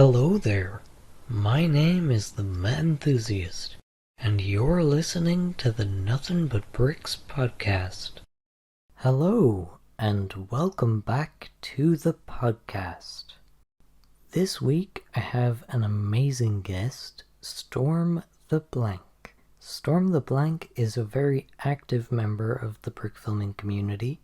Hello there. My name is the Met Enthusiast, and you're listening to the Nothin But Bricks podcast. Hello, and welcome back to the podcast. This week I have an amazing guest, StormTheBlank. StormTheBlank is a very active member of the brick filming community.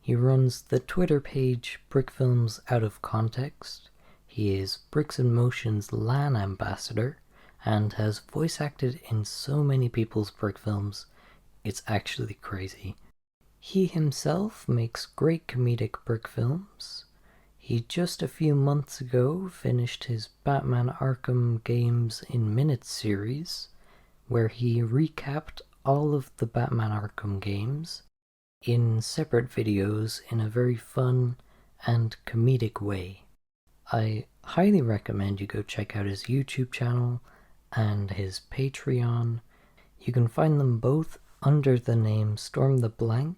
He runs the Twitter page Brick Films Out of Context. He is Bricks in Motion's LAN ambassador and has voice acted in so many people's brick films, it's actually crazy. He himself makes great comedic brick films. He just a few months ago finished his Batman Arkham Games in Minutes series, where he recapped all of the Batman Arkham games in separate videos in a very fun and comedic way. I highly recommend you go check out his YouTube channel and his Patreon. You can find them both under the name StormTheBlank,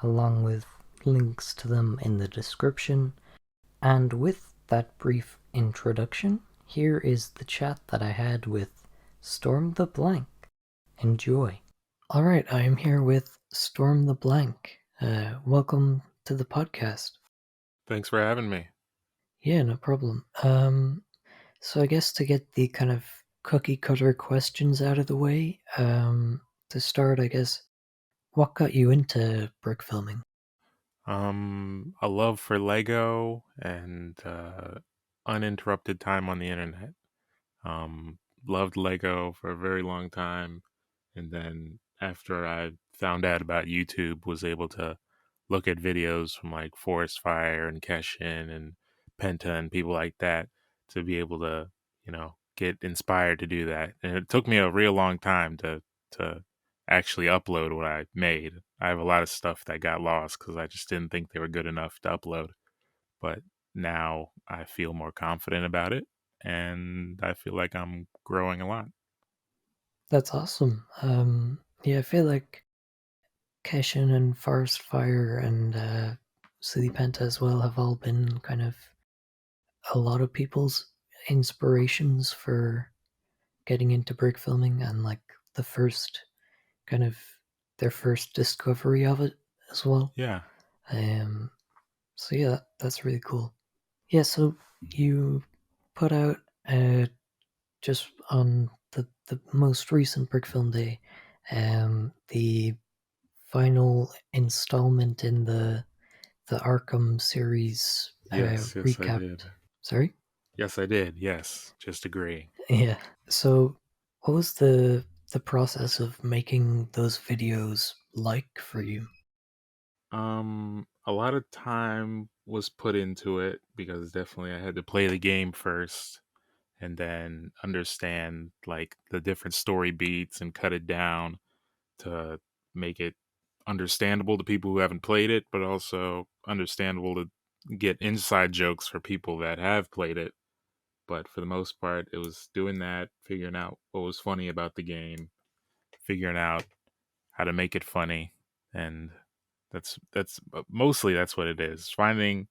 along with links to them in the description. And with that brief introduction, here is the chat that I had with StormTheBlank. Enjoy. Alright, I am here with StormTheBlank. Welcome to the podcast. Thanks for having me. Yeah, no problem. So I guess to get the kind of cookie cutter questions out of the way, to start, I guess, what got you into brick filming? A love for Lego and uninterrupted time on the internet. Um, Loved Lego for a very long time, and then after I found out about YouTube, was able to look at videos from like Forest Fire and Keshin and Penta and people like that to be able to, get inspired to do that. And it took me a real long time to actually upload what I made. I have a lot of stuff that got lost because I just didn't think they were good enough to upload. But now I feel more confident about it, and I feel like I'm growing a lot. That's awesome. Yeah, I feel like Keshin and Forest Fire and City Penta as well have all been kind of a lot of people's inspirations for getting into brick filming and like the first kind of their first discovery of it as well. Yeah. Um, so yeah, that's really cool. Yeah, so you put out just on the most recent Brick Film Day, the final installment in the Arkham series Yes, I did. recapped. Sorry? Yes, I did. Yes, just agree. Yeah. So what was the process of making those videos like for you? A lot of time was put into it because definitely I had to play the game first and then understand like the different story beats and cut it down to make it understandable to people who haven't played it, but also understandable to get inside jokes for people that have played it. But for the most part, it was doing that, figuring out what was funny about the game, figuring out how to make it funny, and that's mostly that's what it is. Finding,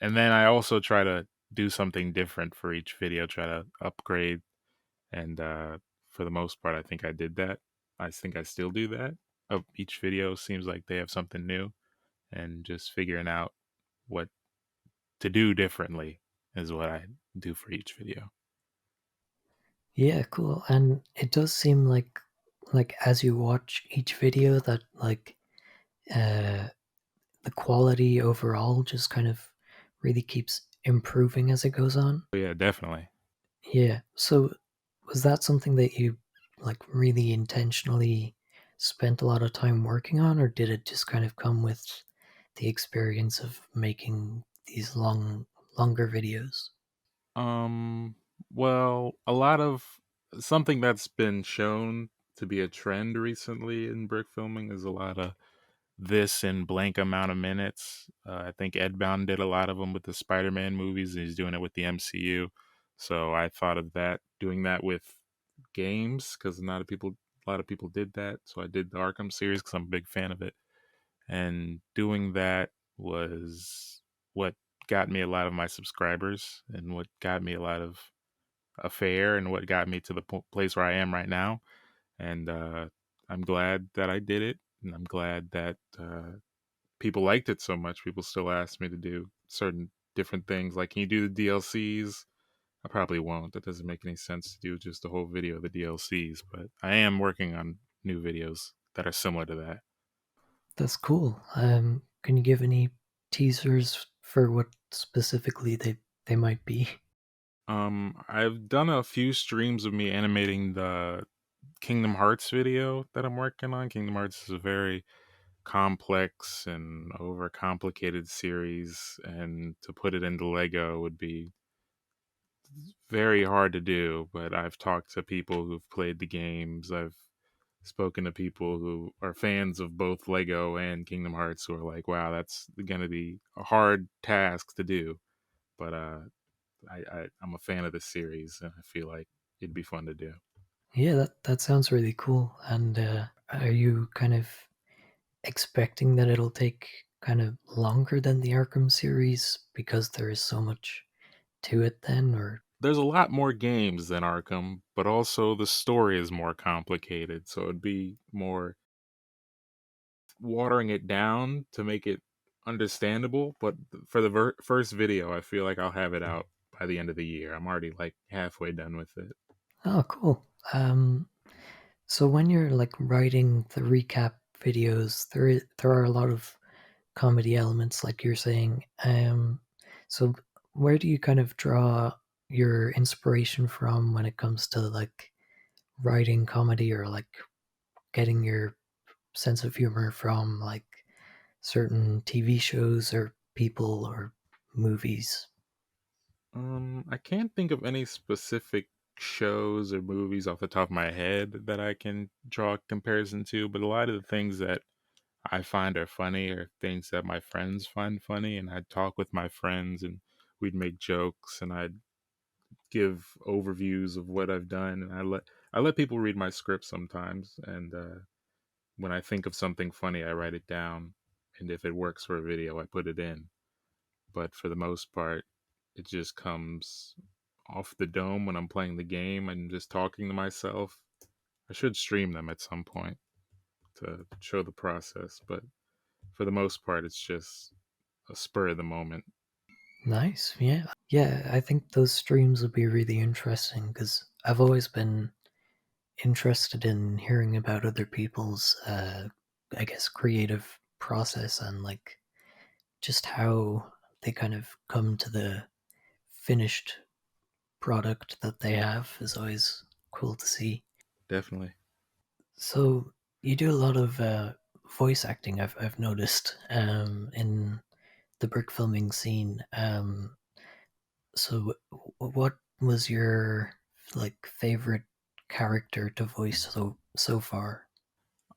and then I also try to do something different for each video, try to upgrade, and for the most part, I think I did that. I think I still do that. Each video seems like they have something new, and just figuring out what to do differently is what I do for each video. Yeah, cool. And it does seem like as you watch each video that like uh the quality overall just kind of really keeps improving as it goes on. But yeah, definitely. Yeah. So was that something that you like really intentionally spent a lot of time working on, or did it just kind of come with the experience of making these longer videos? Um, well, a lot of something that's been shown to be a trend recently in brick filming is a lot of this in blank amount of minutes. I think Edbound did a lot of them with the Spider-Man movies, and he's doing it with the MCU. So I thought of that, doing that with games, because a lot of people did that. So I did the Arkham series because I'm a big fan of it, and doing that was what got me a lot of my subscribers and what got me a lot of affair and what got me to the place where I am right now. And I'm glad that I did it, and I'm glad that people liked it so much. People still ask me to do certain different things, like, can you do the DLCs? I probably won't. That doesn't make any sense to do just a whole video of the DLCs, but I am working on new videos that are similar to that. That's cool. Can you give any teasers for what specifically they might be? I've done a few streams of me animating the Kingdom Hearts video that I'm working on. Kingdom Hearts is a very complex and overcomplicated series, and to put it into Lego would be very hard to do. But I've talked to people who've played the games. I've spoken to people who are fans of both Lego and Kingdom Hearts who are like, wow, that's going to be a hard task to do. But I'm a fan of this series, and I feel like it'd be fun to do. Yeah, that sounds really cool. And are you kind of expecting that it'll take kind of longer than the Arkham series because there is so much to it then, or There's a lot more games than Arkham, but also the story is more complicated, so it'd be more watering it down to make it understandable. But for the first video, I feel like I'll have it out by the end of the year. I'm already like halfway done with it. oh, cool. So when you're like writing the recap videos, there are a lot of comedy elements, like you're saying. So where do you kind of draw your inspiration from when it comes to like writing comedy, or like getting your sense of humor from like certain TV shows or people or movies? I can't think of any specific shows or movies off the top of my head that I can draw a comparison to, but a lot of the things that I find are funny or things that my friends find funny, and I'd talk with my friends and we'd make jokes and I'd give overviews of what I've done, and I let people read my script sometimes, and when I think of something funny, I write it down, and if it works for a video, I put it in. But for the most part, it just comes off the dome when I'm playing the game and just talking to myself. I should stream them at some point to show the process, but for the most part, it's just a spur of the moment. Nice, yeah. Yeah, I think those streams would be really interesting because I've always been interested in hearing about other people's, I guess, creative process, and like just how they kind of come to the finished product that they have is always cool to see. Definitely. So you do a lot of voice acting. I've noticed in the brick filming scene. So what was your like favorite character to voice so far?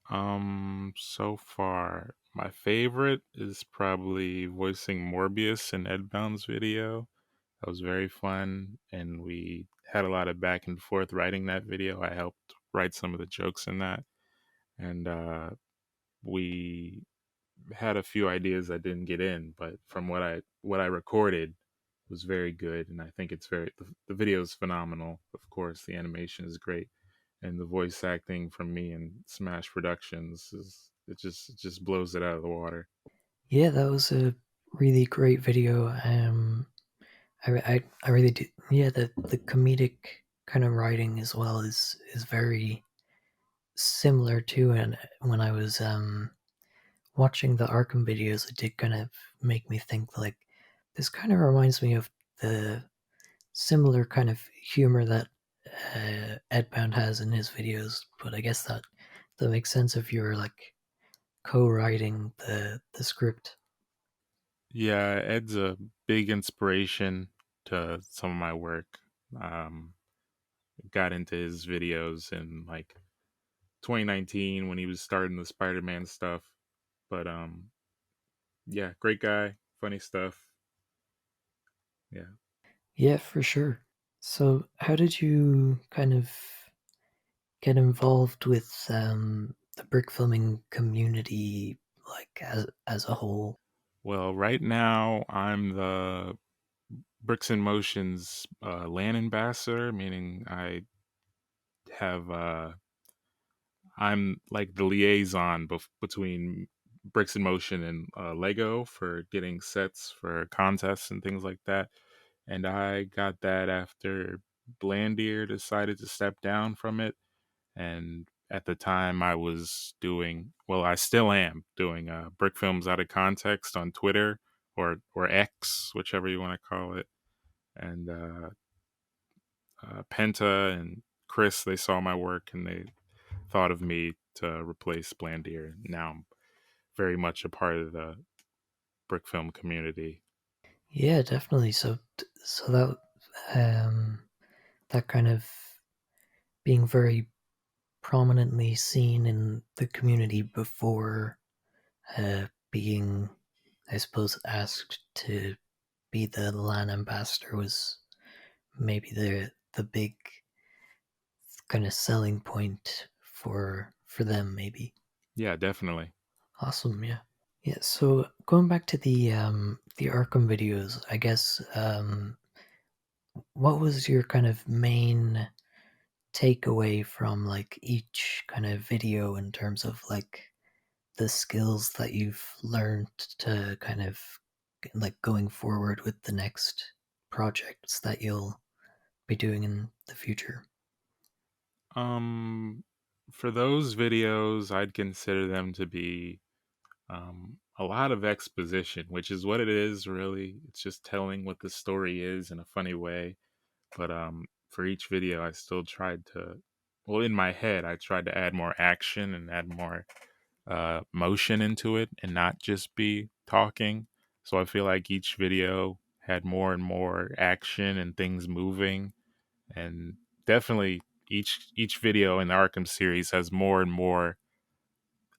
So far, my favorite is probably voicing Morbius in Edbound's video. That was very fun, and we had a lot of back and forth writing that video. I helped write some of the jokes in that, and we had a few ideas that didn't get in, but from what I recorded was very good, and I think it's the video is phenomenal. Of course, the animation is great, and the voice acting from me and Smash Productions is it just blows it out of the water. Yeah, that was a really great video. I really do. Yeah, the comedic kind of writing as well is very similar to. And when I was watching the Arkham videos, it did kind of make me think like this kind of reminds me of the similar kind of humor that Edbound has in his videos. But I guess that makes sense if you're like co-writing the script. Yeah, Ed's a big inspiration to some of my work. Um, got into his videos in like 2019 when he was starting the Spider-Man stuff. But yeah, great guy, funny stuff. Yeah. Yeah, for sure. So, how did you kind of get involved with the brick filming community, like as a whole? Well, right now I'm the Bricks in Motion's land ambassador, meaning have I'm like the liaison between Bricks in Motion and Lego for getting sets for contests and things like that. And I got that after Blandier decided to step down from it. And at the time, I was doing, well, I still am doing brick films out of context on Twitter or X, whichever you want to call it. And Penta and Chris, they saw my work and they thought of me to replace Blandier. Now I'm very much a part of the brick film community. Yeah, definitely. So that kind of being very prominently seen in the community before being, I suppose, asked to be the LAN ambassador was maybe the big kind of selling point for them. Maybe. Yeah, definitely. Awesome. Yeah. Yeah. So going back to the Arkham videos, I guess what was your kind of main takeaway from like each kind of video in terms of like the skills that you've learned to kind of like going forward with the next projects that you'll be doing in the future? Um, for those videos, I'd consider them to be a lot of exposition, which is what it is, really. It's just telling what the story is in a funny way. But for each video, I still tried to, well, in my head, I tried to add more action and add more motion into it and not just be talking. So I feel like each video had more and more action and things moving, and definitely each video in the Arkham series has more and more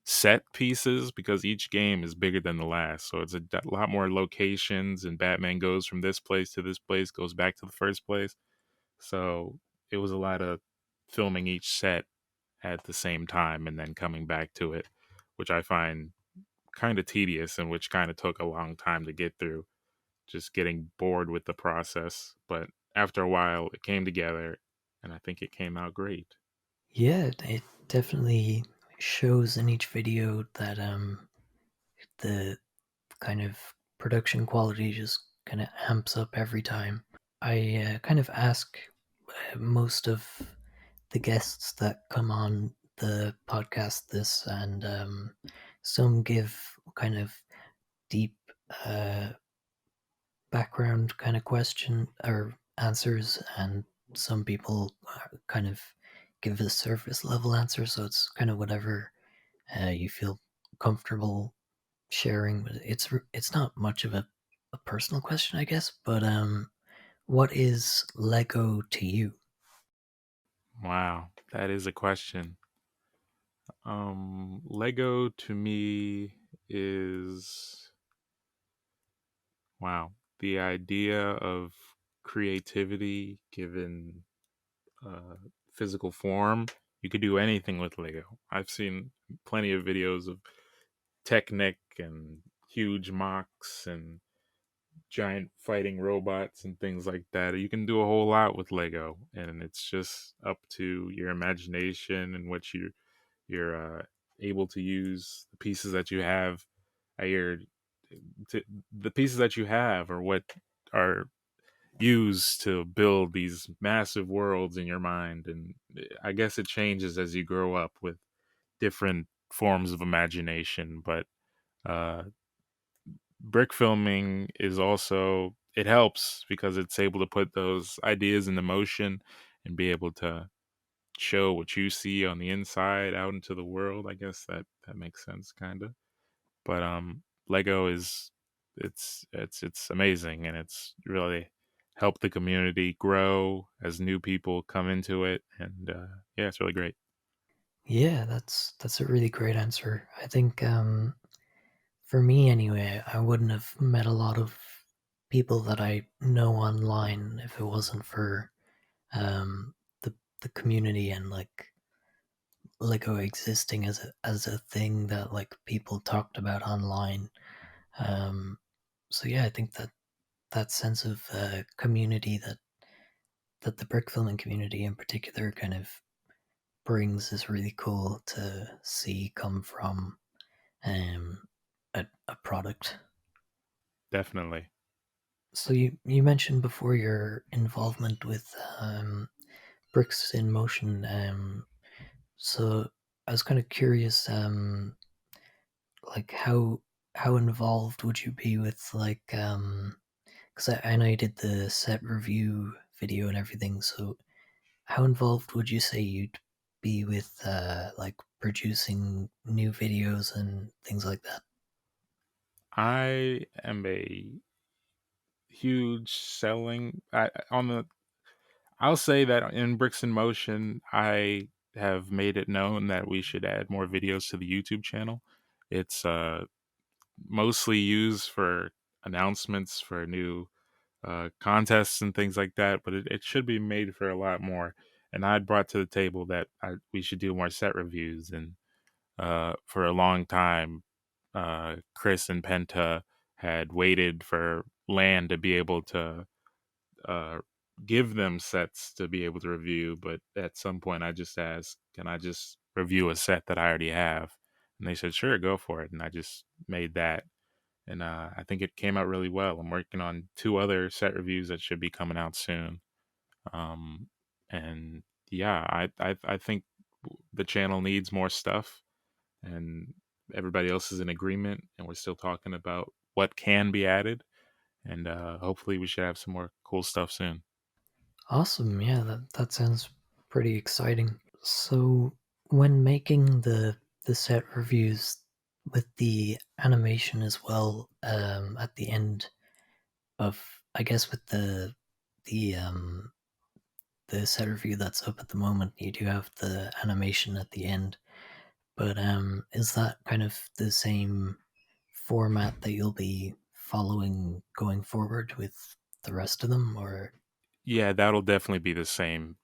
set pieces because each game is bigger than the last. So it's a lot more locations, and Batman goes from this place to this place, goes back to the first place. So it was a lot of filming each set at the same time and then coming back to it, which I find kind of tedious and which kind of took a long time to get through, just getting bored with the process. But after a while, it came together and I think it came out great. Yeah, it definitely shows in each video that the kind of production quality just kind of amps up every time. I kind of ask most of the guests that come on the podcast this, and some give kind of deep uh, background kind of question or answers, and some people kind of give a surface level answer. So it's kind of whatever you feel comfortable sharing. But it's not much of a personal question, I guess. But what is Lego to you? Wow, that is a question. Lego to me is, wow, the idea of creativity given uh, physical form. You could do anything with Lego. I've seen plenty of videos of Technic and huge mocks and giant fighting robots and things like that. You can do a whole lot with Lego, and it's just up to your imagination and what you're able to use the pieces that you have at your the pieces that you have are what are used to build these massive worlds in your mind. And I guess it changes as you grow up with different forms of imagination, but uh brick filming is also, it helps because it's able to put those ideas into motion and be able to show what you see on the inside out into the world. I guess that makes sense, kind of. But Lego is, it's amazing, and it's really helped the community grow as new people come into it, and yeah, it's really great. Yeah, that's a really great answer. I think for me anyway, I wouldn't have met a lot of people that I know online if it wasn't for um, the community and like Lego existing as a thing that like people talked about online. Um, so yeah, I think that that sense of community that the brick filming community in particular kind of brings is really cool to see come from um, a product. Definitely. So you mentioned before your involvement with bricks in motion. So I was kind of curious, like how involved would you be with like because I know you did the set review video and everything. So how involved would you say you'd be with like producing new videos and things like that? I am a huge selling on the I'll say that in Bricks in Motion, I have made it known that we should add more videos to the YouTube channel. It's mostly used for announcements for new contests and things like that, but it should be made for a lot more. And I'd brought to the table that we should do more set reviews. And for a long time, Chris and Penta had waited for land to be able to uh, give them sets to be able to review. But at some point, I just asked, "Can I just review a set that I already have?" And they said, "Sure, go for it." And I just made that, and I think it came out really well. I'm working on two other set reviews that should be coming out soon. Um, and yeah, I think the channel needs more stuff, and everybody else is in agreement, and we're still talking about what can be added, and hopefully we should have some more cool stuff soon. Awesome, yeah, that sounds pretty exciting. So when making the set reviews with the animation as well, at the end of I guess with the set review that's up at the moment, you do have the animation at the end. But is that kind of the same format that you'll be following going forward with the rest of them, or? Yeah, that'll definitely be the same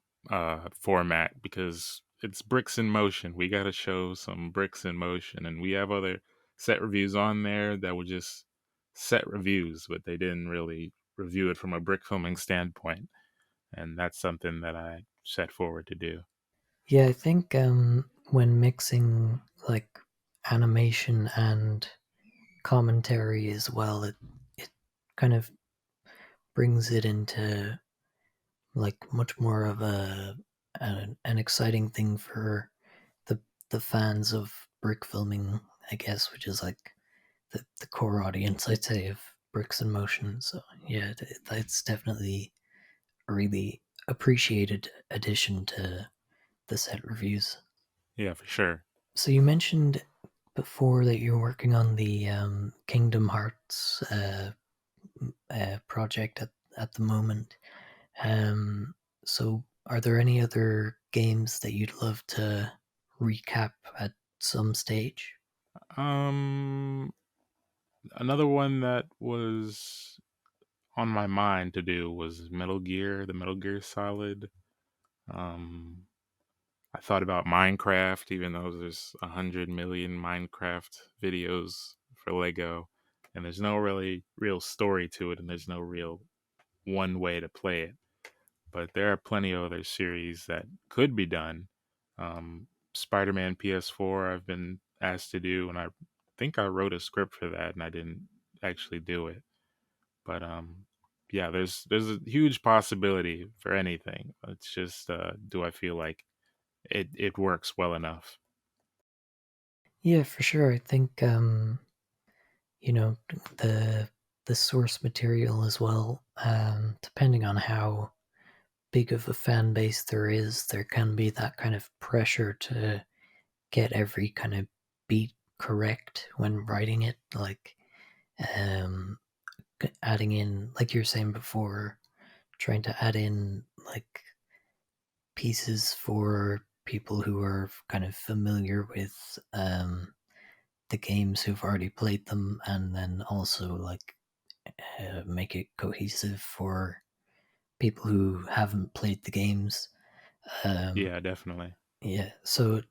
format because it's bricks in motion. We got to show some bricks in motion, and we have other set reviews on there that were just set reviews, but they didn't really review it from a brick filming standpoint, and that's something that I set forward to do. Yeah, I think when mixing like animation and commentary as well, it kind of brings it into like much more of an exciting thing for the the fans of brick filming, I guess, which is like the core audience, I'd say, of bricks in motion. So yeah, it's definitely a really appreciated addition to the set reviews. Yeah, for sure. So you mentioned before that you're working on the Kingdom Hearts project at the moment. Um, so are there any other games that you'd love to recap at some stage? Um, Another one that was on my mind to do was Metal Gear, the Metal Gear Solid. Um, I thought about Minecraft, even though there's 100 million Minecraft videos for Lego, and there's no really real story to it, and there's no real one way to play it. But there are plenty of other series that could be done. Spider-Man PS4, I've been asked to do, and I think I wrote a script for that, and I didn't actually do it. But yeah, there's a huge possibility for anything. It's just, do I feel like it works well enough? Yeah, for sure. I think you know the the source material as well. Depending on how big of a fan base there is, there can be that kind of pressure to get every kind of beat correct when writing it. Like um, adding in, like you were saying before, trying to add in like pieces for people who are kind of familiar with the games who've already played them, and then also like make it cohesive for people who haven't played the games. Um, Yeah, definitely. yeah, so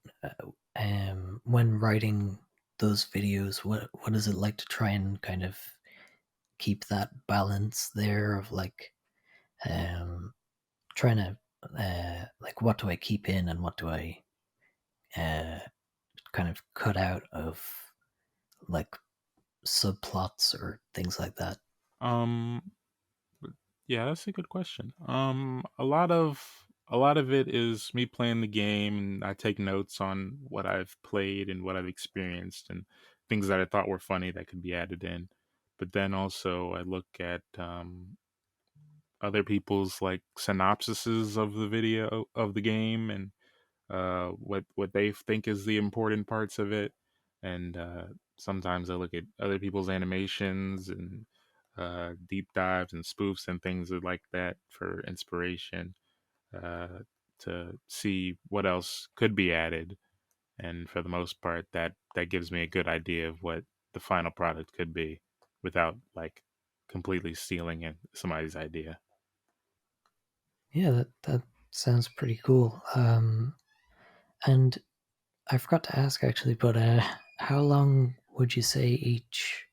when writing those videos, what is it like to try and kind of keep that balance there of like um trying to like what do I keep in and what do I uh kind of cut out of like subplots or things like that? Um, yeah, that's a good question. A lot of it is me playing the game, and I take notes on what I've played and what I've experienced, and things that I thought were funny that could be added in. But then also I look at other people's like synopsises of the video of the game, and what they think is the important parts of it, and sometimes I look at other people's animations and deep dives and spoofs and things like that for inspiration, uh, to see what else could be added. And for the most part, that gives me a good idea of what the final product could be, without like completely stealing somebody's idea. Yeah, that sounds pretty cool. And I forgot to ask actually, but how long would you say each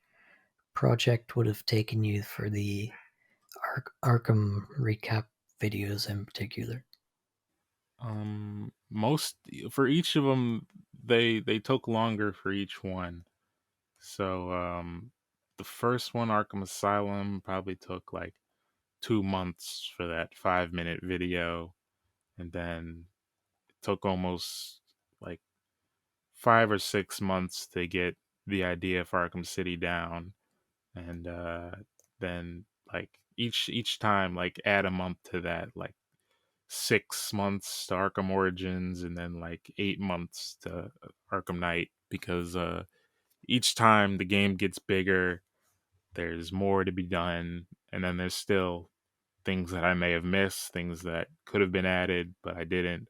project would have taken you for the Arkham recap videos in particular? Most for each of them, they took longer for each one. So the first one, Arkham Asylum, probably took like 2 months for that 5 minute video, and then it took almost like 5 or 6 months to get the idea for Arkham City down, and then like each time like add a month to that, like 6 months to Arkham Origins, and then like 8 months to Arkham Knight, because each time the game gets bigger, there's more to be done, and then there's still things that I may have missed, things that could have been added, but I didn't.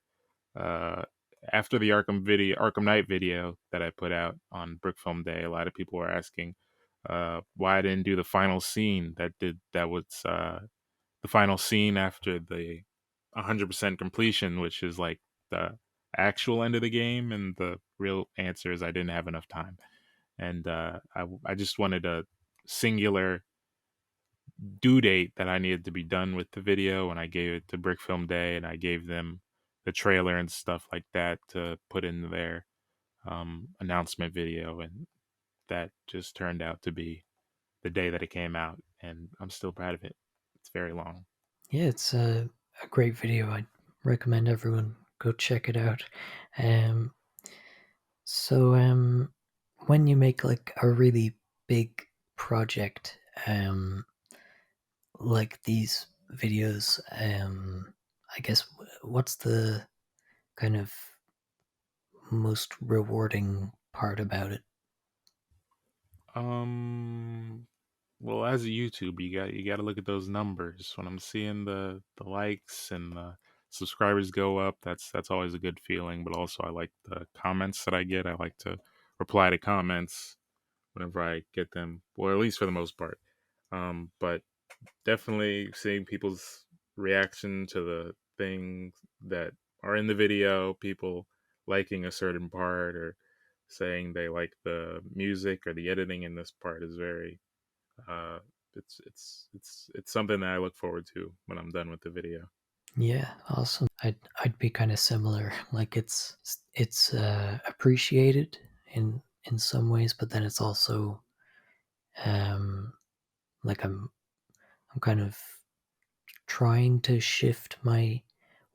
Uh, After the Arkham Knight video that I put out on Brick Film Day, a lot of people were asking why I didn't do the final scene. That was the final scene after the 100% completion, which is like the actual end of the game, and the real answer is I didn't have enough time, and I just wanted a singular due date that I needed to be done with the video, and I gave it to Brick Film Day, and I gave them the trailer and stuff like that to put in their announcement video, and that just turned out to be the day that it came out, and I'm still proud of it. It's very long. Yeah, it's a great video. I'd recommend everyone go check it out. Um, so when you make like a really big project, like these videos, I guess what's the kind of most rewarding part about it? Um, well, as a YouTube, you got to look at those numbers. When I'm seeing the likes and the subscribers go up, that's always a good feeling. But also, I like the comments that I get. I like to reply to comments whenever I get them, or at least for the most part. But definitely seeing people's reaction to the things that are in the video, people liking a certain part, or saying they like the music or the editing in this part, is very uh it's something that I look forward to when I'm done with the video. Yeah, awesome. I'd be kind of similar. Like it's appreciated in some ways, but then it's also um like I'm kind of trying to shift my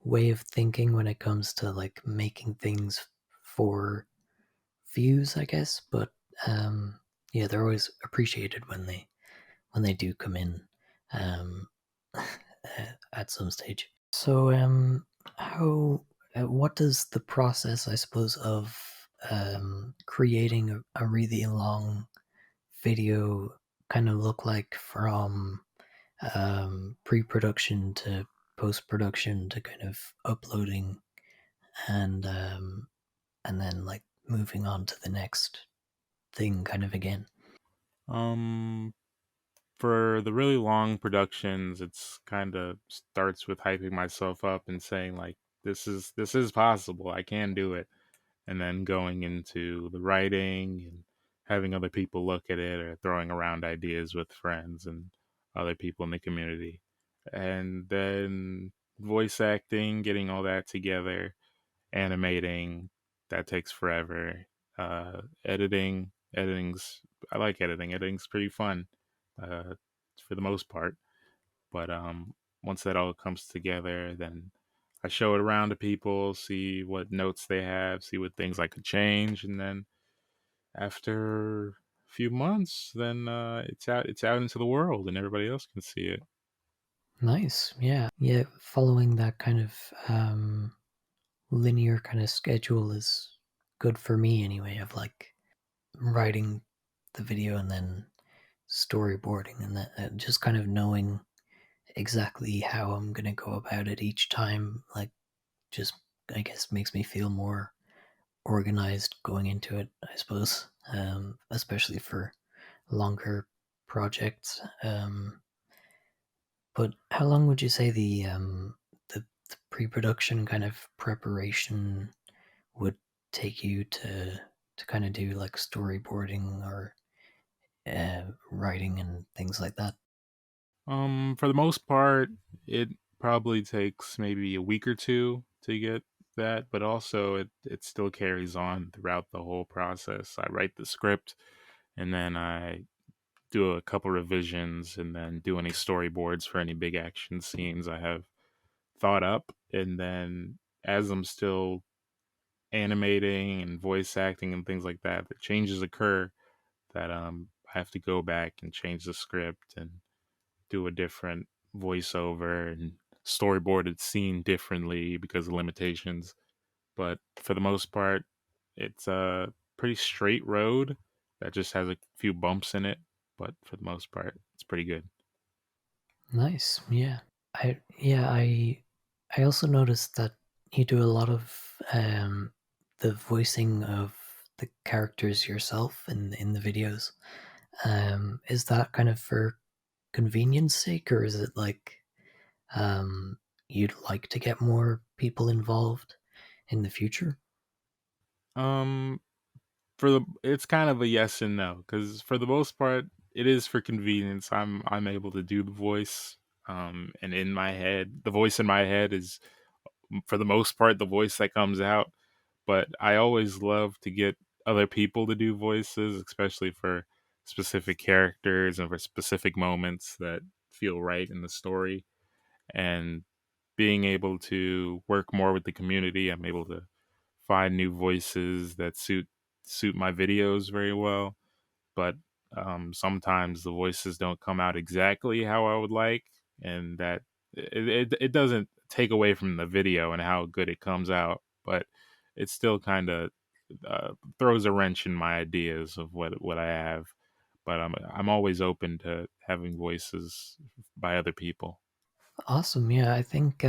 way of thinking when it comes to like making things for views, I guess. But yeah, they're always appreciated when they do come in um, at some stage. So how what does the process, I suppose, of creating a really long video kind of look like from pre-production to post-production to kind of uploading and then like moving on to the next thing kind of again? um for the really long productions, it's kind of starts with hyping myself up and saying like this is possible, I can do it, and then going into the writing having other people look at it or throwing around ideas with friends and other people in the community. And then voice acting, getting all that together, animating, that takes forever. Editing's I like editing. Editing's pretty fun, uh, for the most part. But once that all comes together, then I show it around to people, see what notes they have, see what things I could change, and then after a few months, then it's out into the world, and everybody else can see it. Nice. Yeah. Yeah. Following that kind of linear kind of schedule is good for me anyway, of like writing the video and then storyboarding and that just kind of knowing exactly how I'm gonna go about it each time, like just I guess makes me feel more organized going into it, I suppose. Especially for longer projects. But how long would you say the pre-production kind of preparation would take you to kind of do like storyboarding or writing and things like that? For the most part, it probably takes maybe a week or two to get that, but also it still carries on throughout the whole process. I write the script, and then I do a couple revisions, and then do any storyboards for any big action scenes I have thought up, and then as I'm still animating and voice acting and things like that, the changes occur that I have to go back and change the script and do a different voiceover and storyboard its scene differently because of limitations. But for the most part, it's a pretty straight road that just has a few bumps in it. But for the most part, it's pretty good. Nice. Yeah. I also noticed that you do a lot of the voicing of the characters yourself in the videos. Is that kind of for convenience sake, or is it like um, you'd like to get more people involved in the future? Um, for the it's kind of a yes and no because for the most part, it is for convenience. I'm able to do the voice, and in my head, the voice in my head is for the most part the voice that comes out. But I always love to get other people to do voices, especially for specific characters and for specific moments that feel right in the story. And being able to work more with the community, I'm able to find new voices that suit my videos very well. But sometimes the voices don't come out exactly how I would like, and that it doesn't take away from the video and how good it comes out, but it still kind of throws a wrench in my ideas of what I have. But I'm always open to having voices by other people. Awesome. Yeah, I think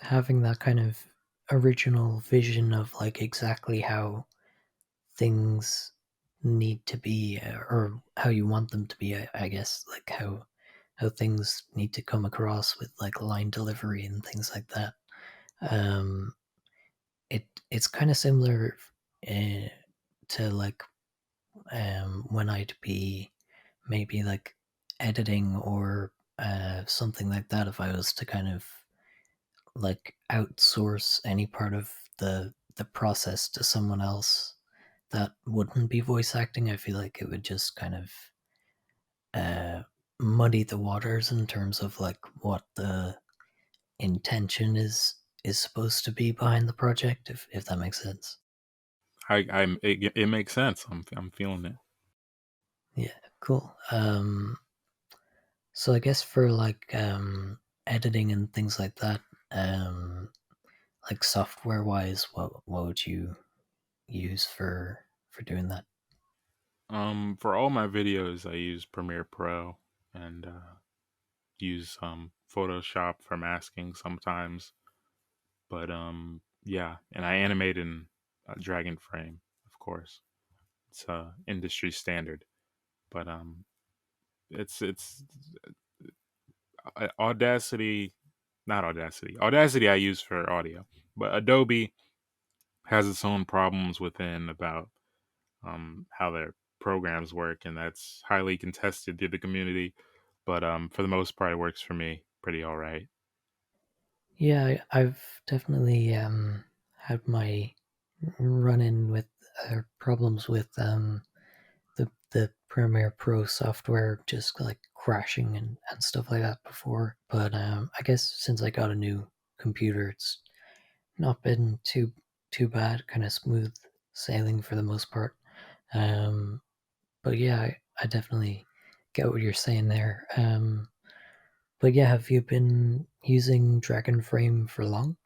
having that kind of original vision of like exactly how things need to be or how you want them to be, I guess, like how things need to come across with like line delivery and things like that. um it's kind of similar uh, to like when I'd be maybe like editing or something like that. If I was to kind of like outsource any part of the process to someone else that wouldn't be voice acting, I feel like it would just kind of uh, muddy the waters in terms of like what the intention is supposed to be behind the project, if that makes sense. It makes sense. I'm feeling it. Yeah, cool. So I guess for like editing and things like that, um, like software wise, what would you use for doing that? For all my videos, I use Premiere Pro and use Photoshop for masking sometimes. But yeah, and I animate in Dragon Frame, of course. It's industry standard. But it's Audacity, not Audacity. Audacity I use for audio, but Adobe has its own problems within about how their programs work, and that's highly contested through the community. But for the most part, it works for me pretty all right. Yeah, I've definitely had my run in with problems with the Premiere Pro software just like crashing and stuff like that before. But I guess since I got a new computer, it's not been too bad, kind of smooth sailing for the most part. Um, but yeah, I definitely get what you're saying there. But yeah, have you been using Dragon Frame for long?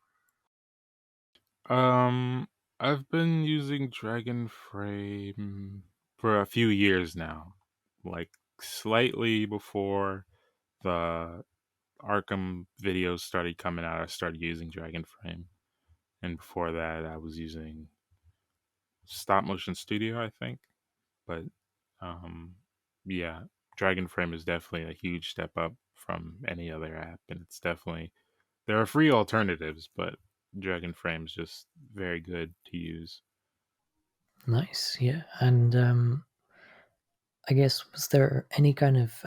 Um, I've been using Dragon Frame for a few years now, like slightly before the Arkham videos started coming out. I started using Dragon Frame, and before that, I was using Stop Motion Studio, I think. But um, yeah, Dragon Frame is definitely a huge step up from any other app, and it's definitely there are free alternatives, but Dragon Frame is just very good to use. Nice, yeah. And I guess was there any kind of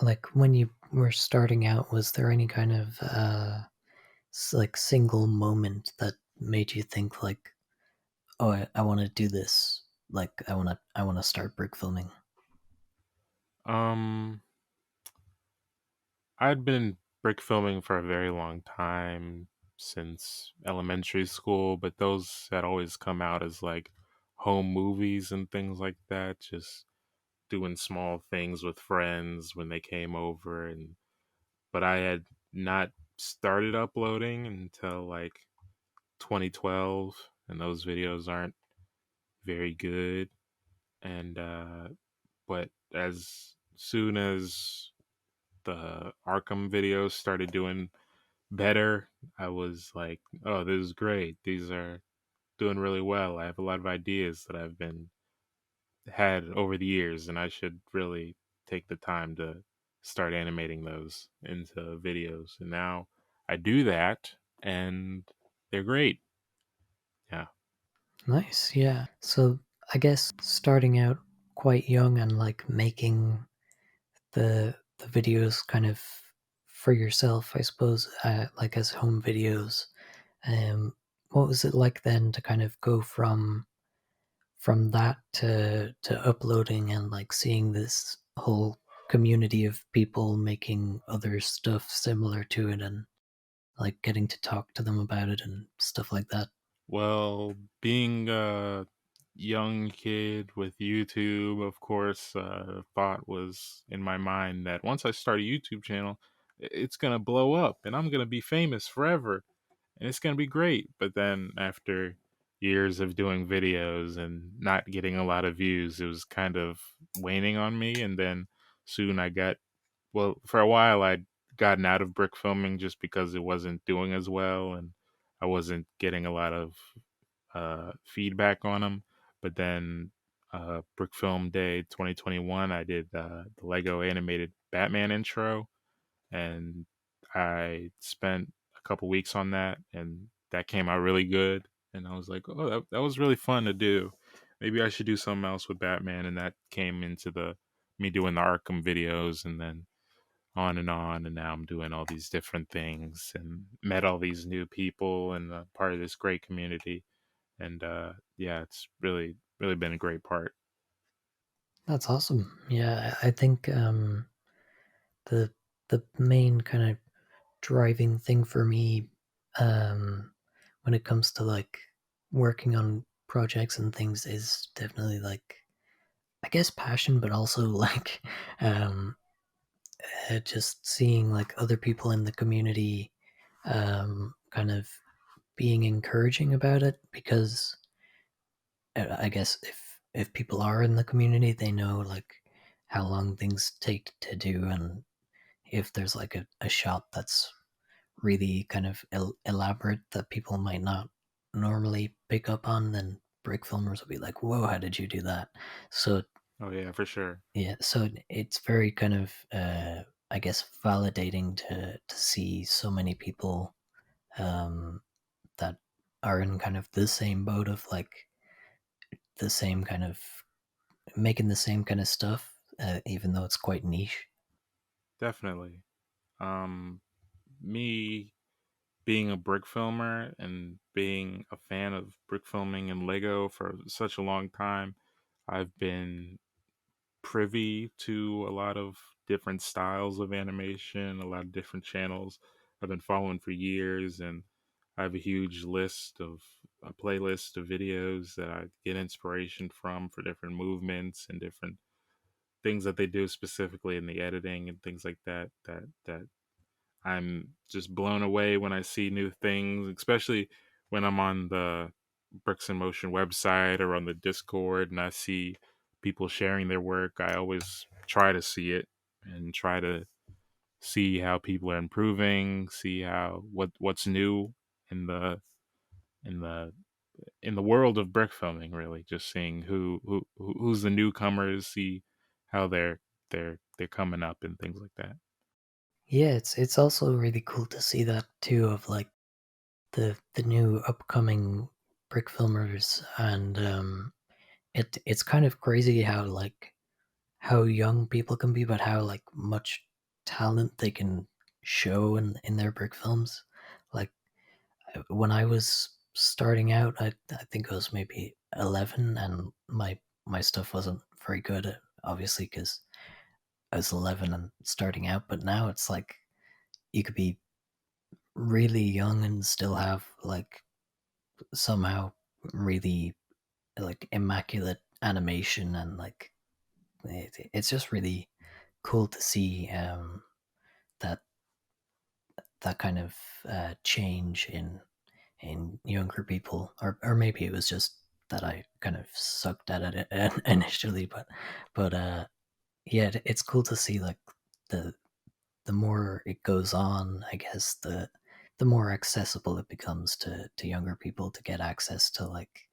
like when you were starting out, was there any kind of like single moment that made you think like, oh, I want to do this, like I want to start brick filming? Um, I'd been brick filming for a very long time since elementary school, but those had always come out as like home movies and things like that, just doing small things with friends when they came over, and but I had not started uploading until like 2012, and those videos aren't very good. And but as soon as the Arkham videos started doing better, I was like, oh, this is great. These are doing really well. I have a lot of ideas that I've been had over the years, and I should really take the time to start animating those into videos. And now I do that, and they're great. Yeah. Nice, yeah. So I guess starting out quite young and like making the videos kind of for yourself, I suppose, like as home videos. What was it like then to kind of go from that to uploading and like seeing this whole community of people making other stuff similar to it and like getting to talk to them about it and stuff like that? Well, being a young kid with YouTube, of course, thought was in my mind that once I start a YouTube channel, it's gonna blow up and I'm gonna be famous forever and it's gonna be great. But then after years of doing videos and not getting a lot of views, it was kind of waning on me. And then soon I got well, for a while I'd gotten out of brick filming just because it wasn't doing as well and I wasn't getting a lot of feedback on them. But then Brick Film Day 2021, I did the Lego animated Batman intro, and I spent a couple weeks on that, and that came out really good. And I was like, oh, that was really fun to do. Maybe I should do something else with Batman, and that came into the me doing the Arkham videos, and then on, and now I'm doing all these different things and met all these new people and part of this great community. And yeah, it's really been a great part. That's awesome. Yeah, I think the the main kind of driving thing for me um, when it comes to like working on projects and things is definitely like, I guess, passion, but also like um, just seeing like other people in the community kind of being encouraging about it, because I guess if people are in the community, they know like how long things take to do, and if there's like a shot that's really kind of elaborate that people might not normally pick up on, then brick filmers will be like, "Whoa, how did you do that?" So Oh yeah, for sure. yeah, so it's very kind of I guess validating to see so many people um, that are in kind of the same boat of like the same kind of making the same kind of stuff, even though it's quite niche. Definitely. Um, Me being a brick filmer and being a fan of brick filming and Lego for such a long time, I've been privy to a lot of different styles of animation, a lot of different channels I've been following for years, and I have a huge list of a playlist of videos that I get inspiration from for different movements and different things that they do specifically in the editing and things like that. That I'm just blown away when I see new things, especially when I'm on the Bricks in Motion website or on the Discord and I see people sharing their work. I always try to see it and try to see how people are improving, see how what's new in the in the in the world of brick filming. Really, just seeing who's the newcomers, see how they're coming up and things like that. Yeah, it's also really cool to see that too, of like the new upcoming brick filmers, and it's kind of crazy how like how young people can be, but how like much talent they can show in their brick films. Like when I was starting out, I think I was maybe 11, and my stuff wasn't very good, obviously, because I was 11 and starting out. But now it's like you could be really young and still have like somehow really like immaculate animation, and like it's just really cool to see that that kind of change in younger people, or maybe it was just that I kind of sucked at it initially, but yeah, it's cool to see like the the more it goes on, I guess the more accessible it becomes to younger people to get access to like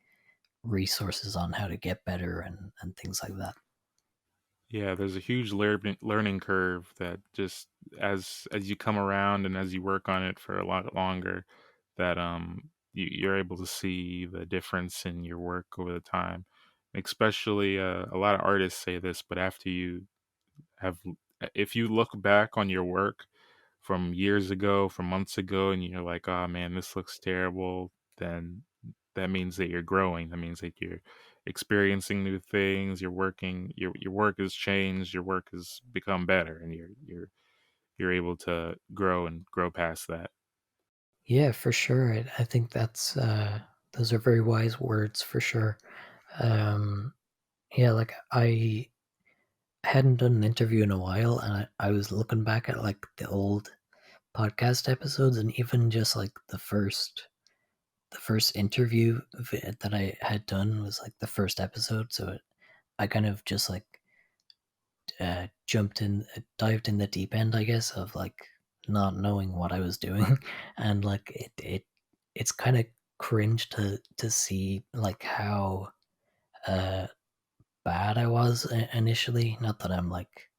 resources on how to get better and things like that. Yeah, there's a huge learning curve that just as you come around and as you work on it for a lot longer, that you're able to see the difference in your work over the time. Especially a lot of artists say this, but after you have, if you look back on your work from years ago, from months ago, and you're like, oh man, this looks terrible, then that means that you're growing. That means that you're experiencing new things. You're working. Your work has changed. Your work has become better, and you're able to grow and grow past that. Yeah, for sure. I think that's those are very wise words for sure. Um, yeah, like I hadn't done an interview in a while, and I was looking back at like the old podcast episodes, and even just like the first interview that I had done was like the first episode. So I kind of just like jumped in, dived in the deep end, I guess, of like not knowing what I was doing, and like it's kind of cringe to see like how uh, bad I was initially. Not that I'm like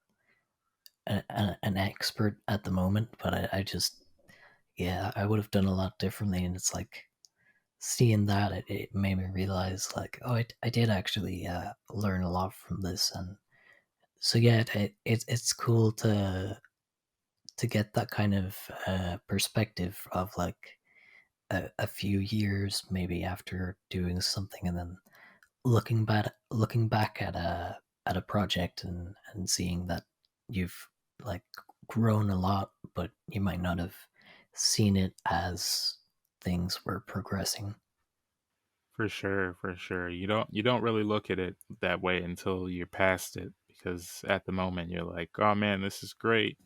an expert at the moment, but I just yeah, I would have done a lot differently, and it's like seeing that it made me realize like oh I did actually learn a lot from this. And so yeah, it's cool to get that kind of perspective of like a few years maybe after doing something, and then looking back at a project and seeing that you've like grown a lot, but you might not have seen it as things were progressing. For sure, for sure. You don't really look at it that way until you're past it, because at the moment you're like, oh man, this is great.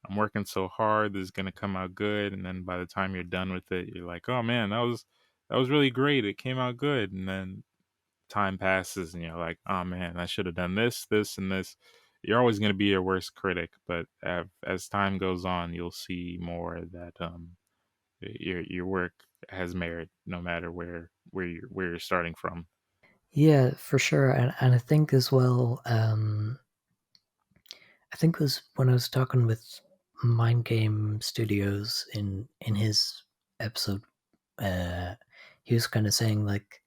I'm working so hard. This is gonna come out good. And then by the time you're done with it, you're like, oh man, that was really great. It came out good. And then time passes, and you're like, oh man, I should have done this, this, and this. You're always gonna be your worst critic, but as time goes on, you'll see more that your work has merit, no matter where you're starting from. Yeah, for sure. And I think as well, I think it was when I was talking with Mind Game Studios in his episode, uh, he was kind of saying like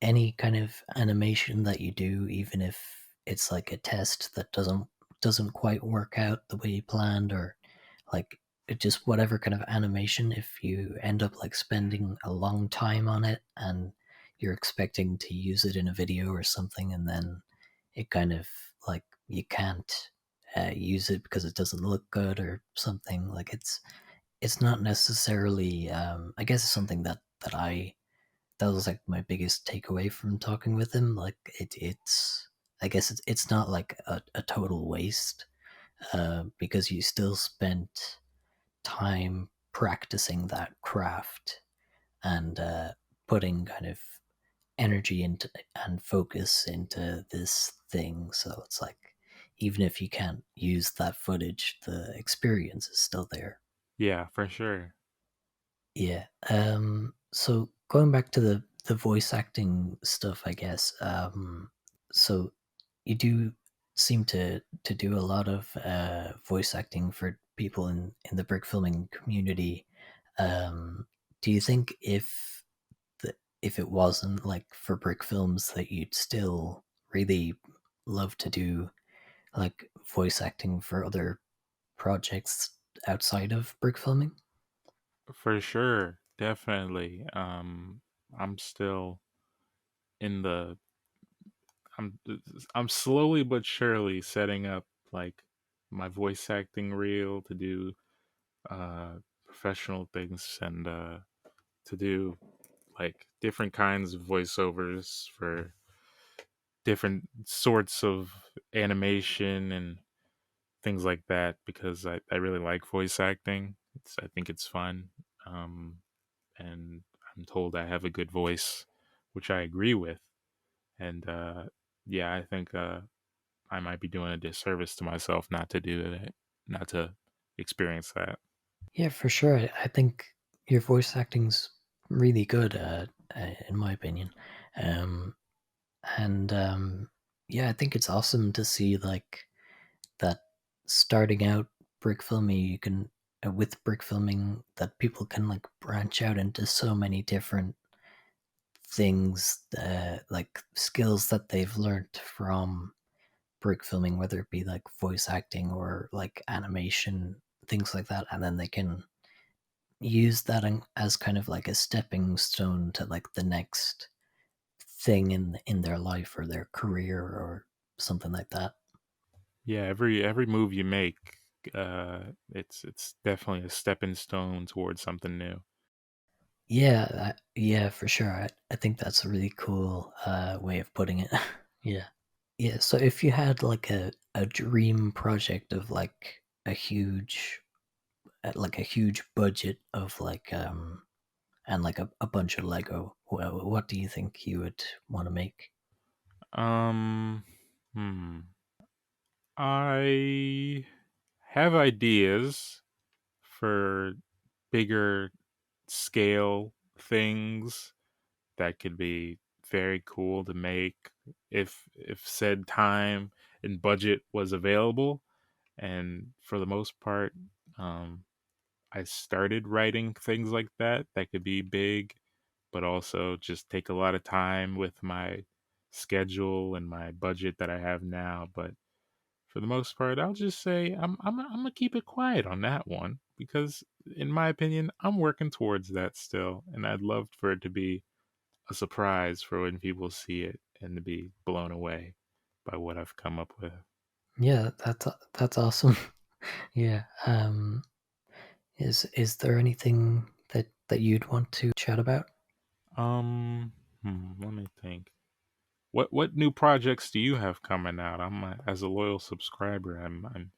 any kind of animation that you do, even if it's like a test that doesn't quite work out the way you planned, or like just whatever kind of animation, if you end up like spending a long time on it and you're expecting to use it in a video or something, and then it kind of like you can't use it because it doesn't look good or something, like it's not necessarily I guess it's something that that was like my biggest takeaway from talking with him. Like it's I guess it's not like a total waste, because you still spent time practicing that craft and putting kind of energy into and focus into this thing. So it's like even if you can't use that footage, the experience is still there. Yeah, for sure. Yeah. So going back to the voice acting stuff, I guess. So you do seem to do a lot of voice acting for people in the brick filming community. Do you think the if it wasn't like for brick films that you'd still really love to do like voice acting for other projects outside of brick filming? For sure, definitely. I'm still in the I'm I'm slowly but surely setting up like my voice acting reel to do professional things and to do like different kinds of voiceovers for different sorts of animation and things like that because I really like voice acting. I think it's fun. Um, and I'm told I have a good voice, which I agree with. And yeah, I think I might be doing a disservice to myself not to do it, not to experience that. Yeah, for sure. I think your voice acting's really good, in my opinion. Um, and yeah, I think it's awesome to see like that starting out brick filming, you can with brick filming that people can like branch out into so many different things, like skills that they've learned from brick filming, whether it be like voice acting or like animation, things like that, and then they can use that as kind of like a stepping stone to like the next thing in their life or their career or something like that. Yeah, every move you make, it's definitely a stepping stone towards something new. Yeah, yeah, for sure. I think that's a really cool way of putting it. Yeah. Yeah, so if you had like a dream project of like a huge budget of like and like a bunch of Lego, what do you think you would want to make? Um, hmm. I have ideas for bigger scale things that could be very cool to make if said time and budget was available. And for the most part, um, I started writing things like that could be big, but also just take a lot of time with my schedule and my budget that I have now. But for the most part, I'll just say I'm gonna keep it quiet on that one because, in my opinion, I'm working towards that still, and I'd love for it to be a surprise for when people see it and to be blown away by what I've come up with. Yeah, that's awesome. Yeah. Is there anything that you'd want to chat about? Let me think. What new projects do you have coming out? As a loyal subscriber, I'm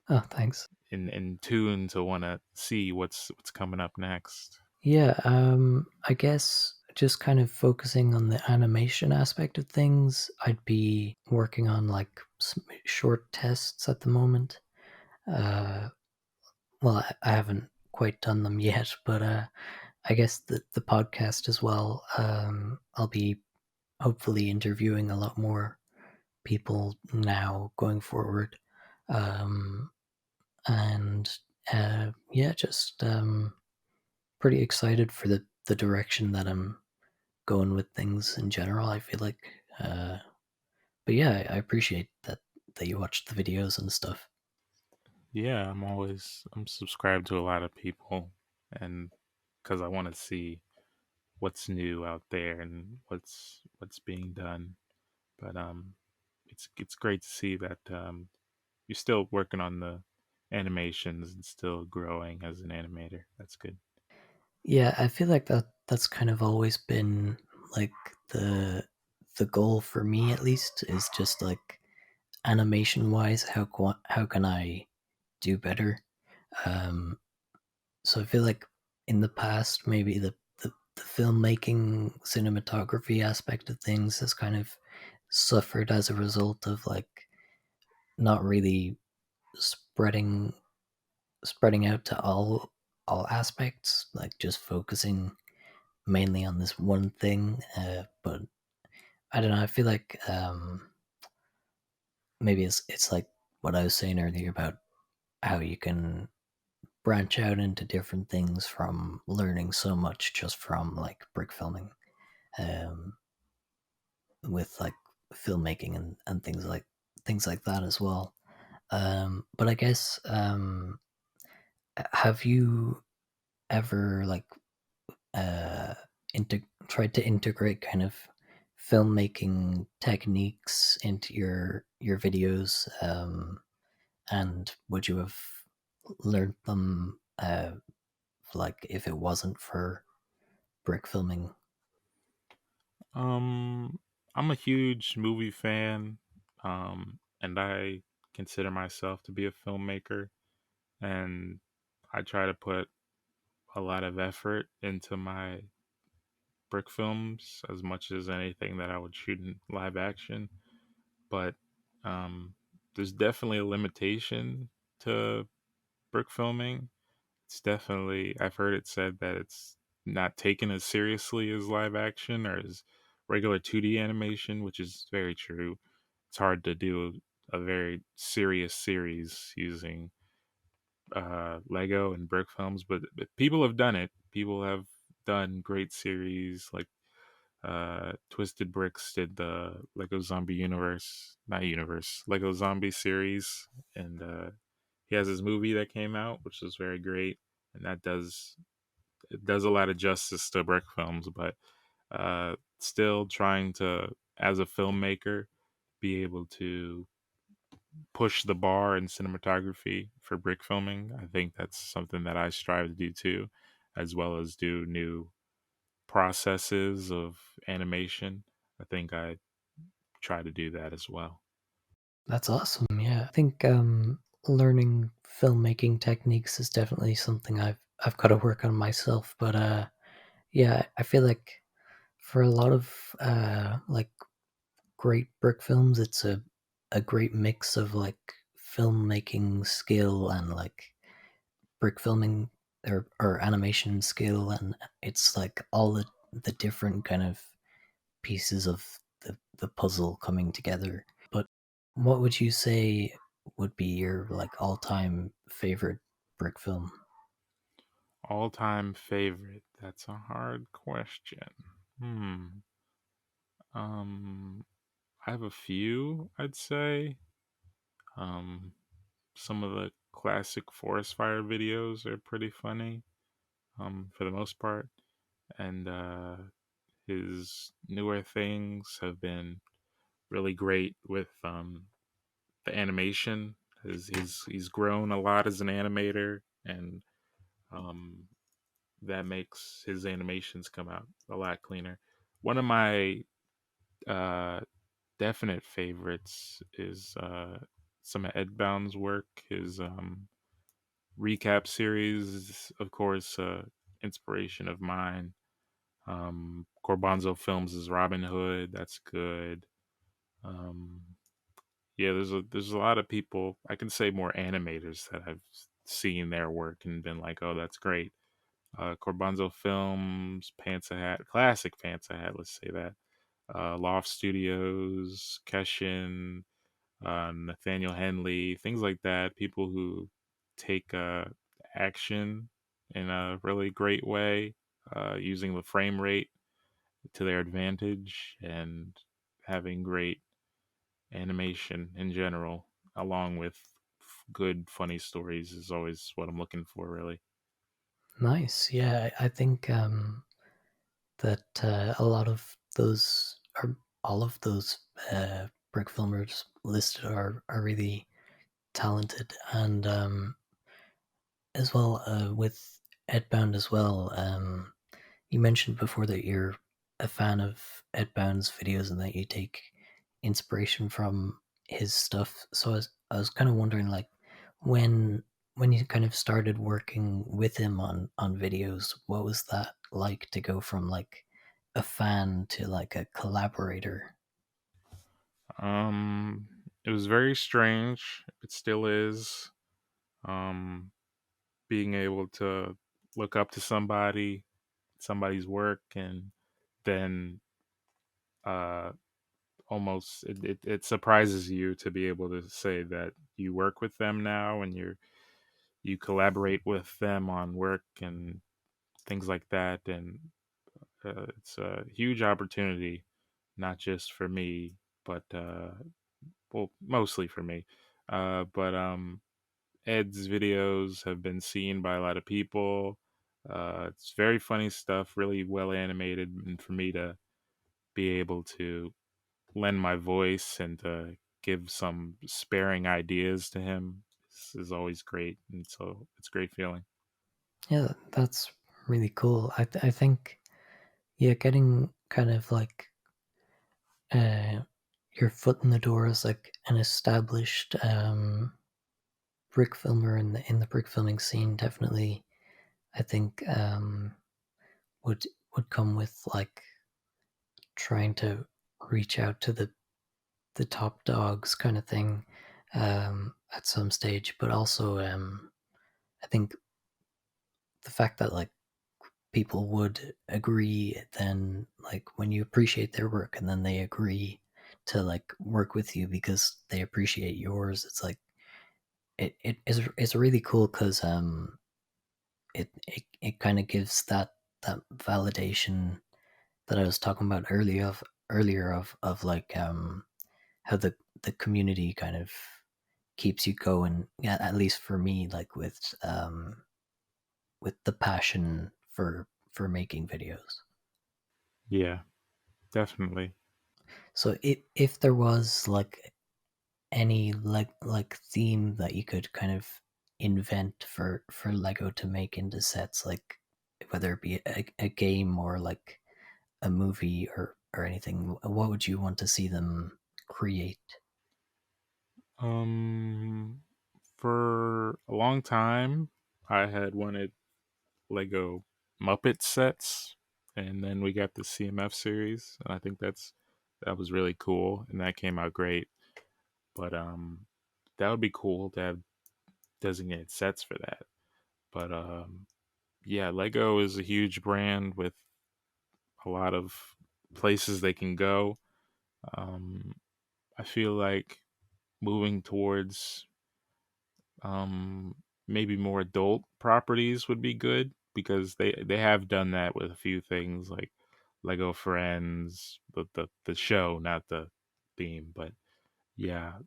Oh, thanks. in tune to want to see what's coming up next. Yeah, I guess just kind of focusing on the animation aspect of things, I'd be working on like some short tests at the moment. Uh, well, I haven't quite done them yet, but I guess the podcast as well. I'll be hopefully interviewing a lot more people now going forward. Um, and yeah, just pretty excited for the direction that I'm going with things in general. I feel like, uh, but yeah, I appreciate that you watch the videos and stuff. Yeah, I'm subscribed to a lot of people, and because I want to see what's new out there and what's being done. But it's great to see that you're still working on the animations and still growing as an animator. That's good. Yeah, I feel like that's kind of always been like the the goal for me at least is just like animation wise, how can I do better? Um, so I feel like in the past, maybe the filmmaking cinematography aspect of things has kind of suffered as a result of like not really spreading spreading out to all aspects, like just focusing mainly on this one thing. But I don't know. I feel like maybe it's like what I was saying earlier about how you can branch out into different things from learning so much just from like brick filming, um, with like filmmaking and things like that as well. But I guess have you ever like uh, tried to integrate kind of filmmaking techniques into your videos? And would you have learned them like if it wasn't for brick filming? Um, I'm a huge movie fan, and I consider myself to be a filmmaker, and I try to put a lot of effort into my brick films as much as anything that I would shoot in live action. But there's definitely a limitation to brick filming. It's definitely, I've heard it said that it's not taken as seriously as live action or as regular 2D animation, which is very true. It's hard to do a very serious series using Lego and brick films, but people have done it. People have done great series like Twisted Bricks did the Lego Zombie Universe, not universe, Lego Zombie series, and he has his movie that came out, which was very great, and that does it does a lot of justice to brick films, but still trying to, as a filmmaker, be able to push the bar in cinematography for brick filming. I think that's something that I strive to do too, as well as do new processes of animation. I think I try to do that as well. That's awesome. Yeah, I think learning filmmaking techniques is definitely something I've got to work on myself. But yeah, I feel like for a lot of like great brick films, it's a great mix of like filmmaking skill and like brick filming or animation skill, and it's like all the different kind of pieces of the puzzle coming together. But what would you say would be your like all time favorite brick film? All time favorite. That's a hard question. Hmm. Um, I have a few, I'd say. Um, some of the classic forest fire videos are pretty funny, for the most part. And his newer things have been really great with the animation. He's grown a lot as an animator, and um, that makes his animations come out a lot cleaner. One of my uh, definite favorites is some of Ed Bound's work. His recap series, of course, inspiration of mine. Corbanzo Films' Robin Hood. That's good. Um, yeah, there's a lot of people. I can say more animators that I've seen their work and been like, oh, that's great. Corbanzo Films, Pantsa Hat, classic Pantsa Hat. Let's say that. Loft Studios, Keshin, Nathaniel Henley, things like that. People who take action in a really great way, using the frame rate to their advantage, and having great animation in general, along with good, funny stories, is always what I'm looking for, really. Nice. Yeah, I think that a lot of those, or all of those brick filmers listed are really talented, and as well with Edbound as well. You mentioned before that you're a fan of Edbound's videos and that you take inspiration from his stuff. So I was kind of wondering, like, when when you kind of started working with him on videos, what was that like to go from like a fan to like a collaborator? It was very strange. It still is. Um, Being able to look up to somebody's work, and then uh, almost it surprises you to be able to say that you work with them now, and you collaborate with them on work and things like that. And it's a huge opportunity, not just for me, but well, mostly for me. But Ed's videos have been seen by a lot of people. It's very funny stuff, really well animated, and for me to be able to lend my voice and to give some sparing ideas to him is always great, and so it's a great feeling. Yeah, that's really cool. I think, yeah, getting kind of like uh, your foot in the door as like an established brick filmer in the brick filming scene definitely, I think, would would come with like trying to reach out to the top dogs kind of thing at some stage. But also, I think the fact that like people would agree, then like when you appreciate their work and then they agree to like work with you because they appreciate yours, it's like it's really cool because it kind of gives that validation that I was talking about earlier of like how the community kind of keeps you going. Yeah, at least for me, like with the passion for making videos. Yeah, definitely. So if there was like any like theme that you could kind of invent for Lego to make into sets, like whether it be a game or like a movie or anything, what would you want to see them create? Um, for a long time, I had wanted Lego Muppet sets, and then we got the CMF series, and I think that was really cool, and that came out great. But that would be cool to have designated sets for that. But yeah, Lego is a huge brand with a lot of places they can go. Um, I feel like moving towards um, maybe more adult properties would be good, because they have done that with a few things like Lego Friends, the show, not the theme. But yeah,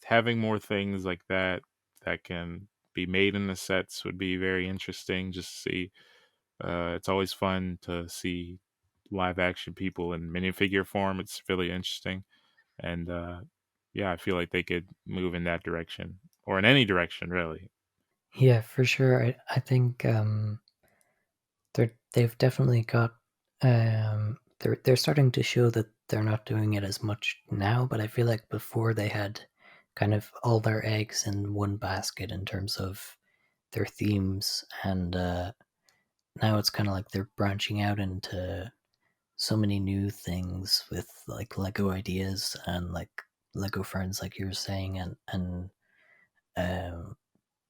having more things like that that can be made in the sets would be very interesting. Just to see, it's always fun to see live action people in minifigure form. It's really interesting, and yeah, I feel like they could move in that direction, or in any direction, really. Yeah, for sure. I think they've definitely got they're starting to show that they're not doing it as much now, but I feel like before they had kind of all their eggs in one basket in terms of their themes, and now it's kind of like they're branching out into so many new things with like Lego ideas and like Lego friends, like you were saying, and um,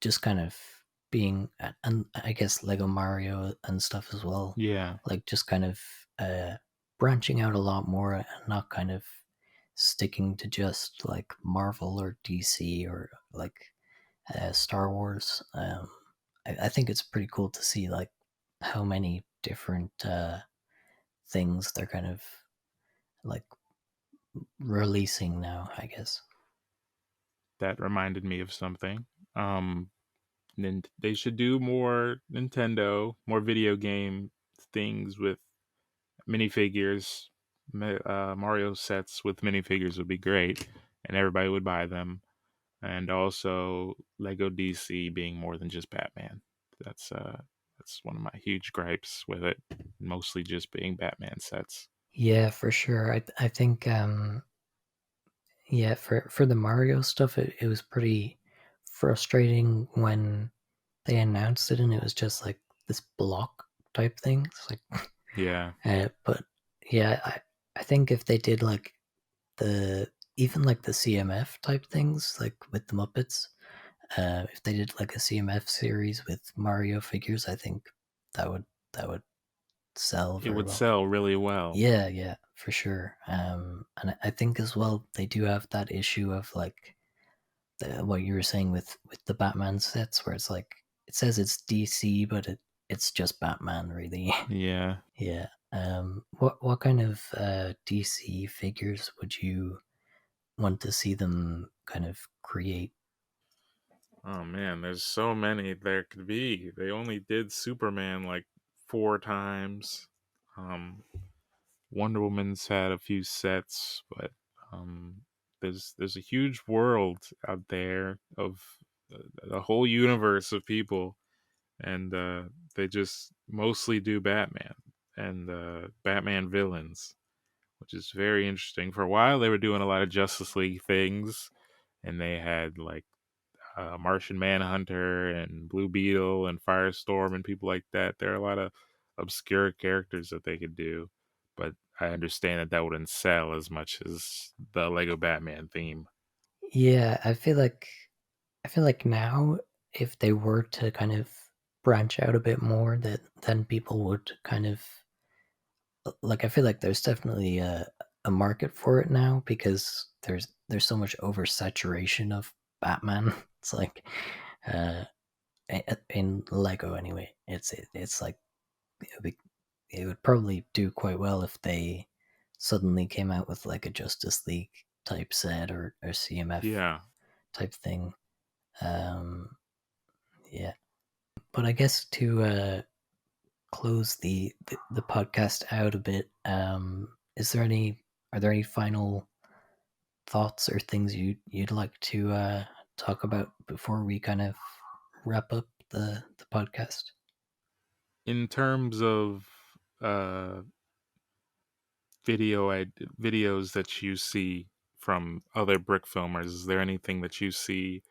just kind of being, and I guess Lego Mario and stuff as well, Yeah, like just kind of uh, branching out a lot more and not kind of sticking to just like Marvel or DC or like Star Wars. I think it's pretty cool to see like how many different things they're kind of like releasing now, I guess. That reminded me of something. Um, they should do more Nintendo, more video game things with minifigures. Mario sets with minifigures would be great, and everybody would buy them. And also Lego DC being more than just Batman. That's one of my huge gripes with it. Mostly just being Batman sets. Yeah, for sure. I think yeah, for the Mario stuff, it was pretty frustrating when they announced it and it was just like this block type thing. It's like, Yeah, but yeah, I think if they did like the even like the CMF type things, like with the Muppets, if they did like a CMF series with Mario figures, I think that would that would sell it very would well. sell really well. Yeah, yeah, for sure. And I think as well they do have that issue of like what you were saying with the Batman sets, where it's like it says it's DC, but it's just Batman, really. Yeah. Yeah. What kind of DC figures would you want to see them kind of create? Oh man, there's so many there could be. They only did Superman like 4 times. Um, Wonder Woman's had a few sets, but um, there's a huge world out there of a whole universe of people, and they just mostly do Batman and Batman villains, which is very interesting. For a while, they were doing a lot of Justice League things, and they had like Martian Manhunter and Blue Beetle and Firestorm and people like that. There are a lot of obscure characters that they could do, but I understand that that wouldn't sell as much as the Lego Batman theme. Yeah, I feel like now if they were to kind of branch out a bit more, that then people would kind of like. I feel like there's definitely a market for it now because there's so much oversaturation of Batman. It's like uh, in Lego anyway. It's like it would probably do quite well if they suddenly came out with like a Justice League type set or CMF Yeah, type thing. Um, yeah, but I guess to close the podcast out a bit, is there any are there any final thoughts or things you'd like to talk about before we kind of wrap up the podcast? in terms of uh, videos that you see from other brick filmers, is there anything that you see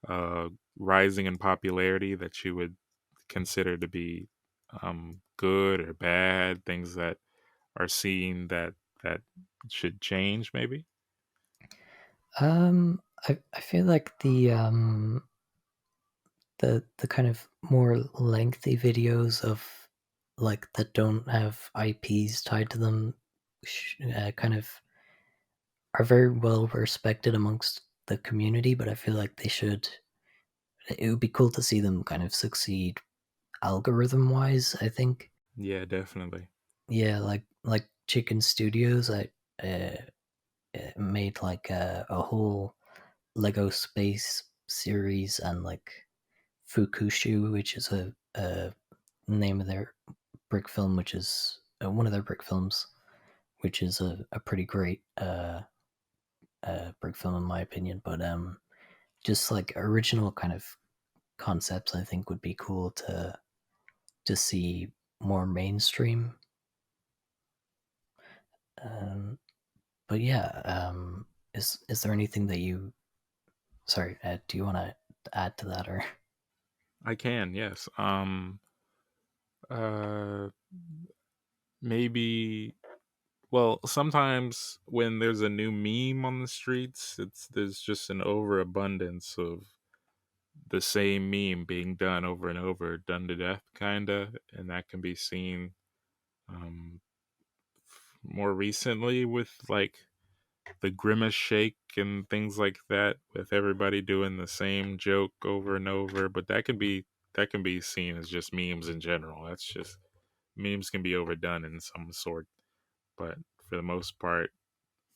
uh, rising in popularity that you would consider to be good or bad? Things that are seen that should change, maybe? I feel like the kind of more lengthy videos of like that don't have IPs tied to them kind of are very well respected amongst the community, but I feel like they should. It would be cool to see them kind of succeed algorithm wise. I think, Yeah, definitely. yeah, like Chicken Studios, I made like a whole Lego space series and like Fukushu, which is a name of their brick film, which is one of their brick films, which is a pretty great brick film in my opinion. But just like original kind of concepts, I think would be cool to see more mainstream. Um, but yeah, is there anything that you? Sorry, do you want to add to that or? I can, yes. Uh Maybe, well, sometimes when there's a new meme on the streets, there's just an overabundance of the same meme being done over and over, done to death, kinda, and that can be seen um, more recently with like the grimace shake and things like that, with everybody doing the same joke over and over. But that can be seen as just memes in general. That's just memes can be overdone in some sort. But for the most part,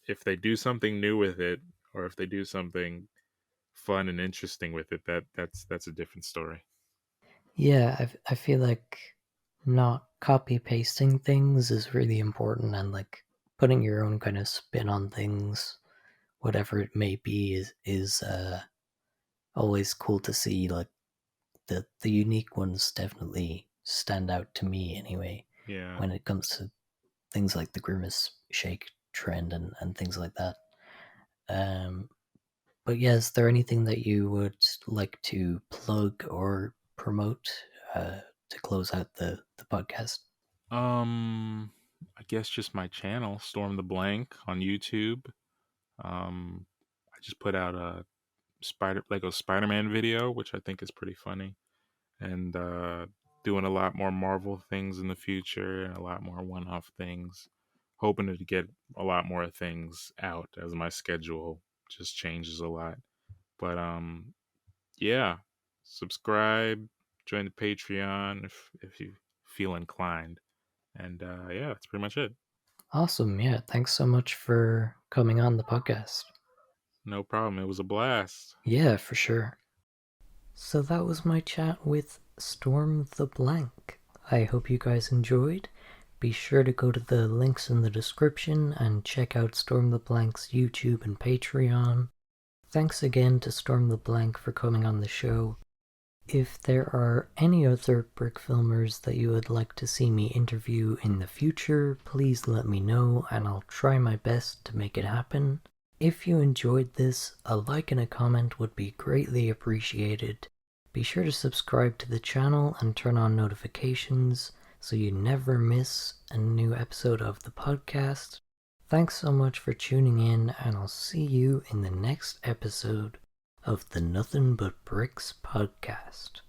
if they do something new with it, or if they do something fun and interesting with it, that's a different story. Yeah, I feel like not copy pasting things is really important, and like putting your own kind of spin on things, whatever it may be, is always cool to see. Like the unique ones definitely stand out to me anyway Yeah. when it comes to things like the grimace shake trend and things like that. Um, but yeah, is there anything that you would like to plug or promote to close out the podcast? Um, I guess just my channel, Storm the Blank on YouTube. I just put out a Lego Spider-Man video, which I think is pretty funny, and doing a lot more Marvel things in the future and a lot more one-off things. Hoping to get a lot more things out as my schedule just changes a lot. But yeah, subscribe, join the Patreon if you feel inclined, and yeah, that's pretty much it. Awesome. Yeah. Thanks so much for coming on the podcast. No problem. It was a blast. Yeah, for sure. So that was my chat with StormTheBlank. I hope you guys enjoyed. Be sure to go to the links in the description and check out StormTheBlank's YouTube and Patreon. Thanks again to StormTheBlank for coming on the show. If there are any other brick filmers that you would like to see me interview in the future, please let me know and I'll try my best to make it happen. If you enjoyed this, a like and a comment would be greatly appreciated. Be sure to subscribe to the channel and turn on notifications so you never miss a new episode of the podcast. Thanks so much for tuning in, and I'll see you in the next episode of the Nothing But Bricks podcast.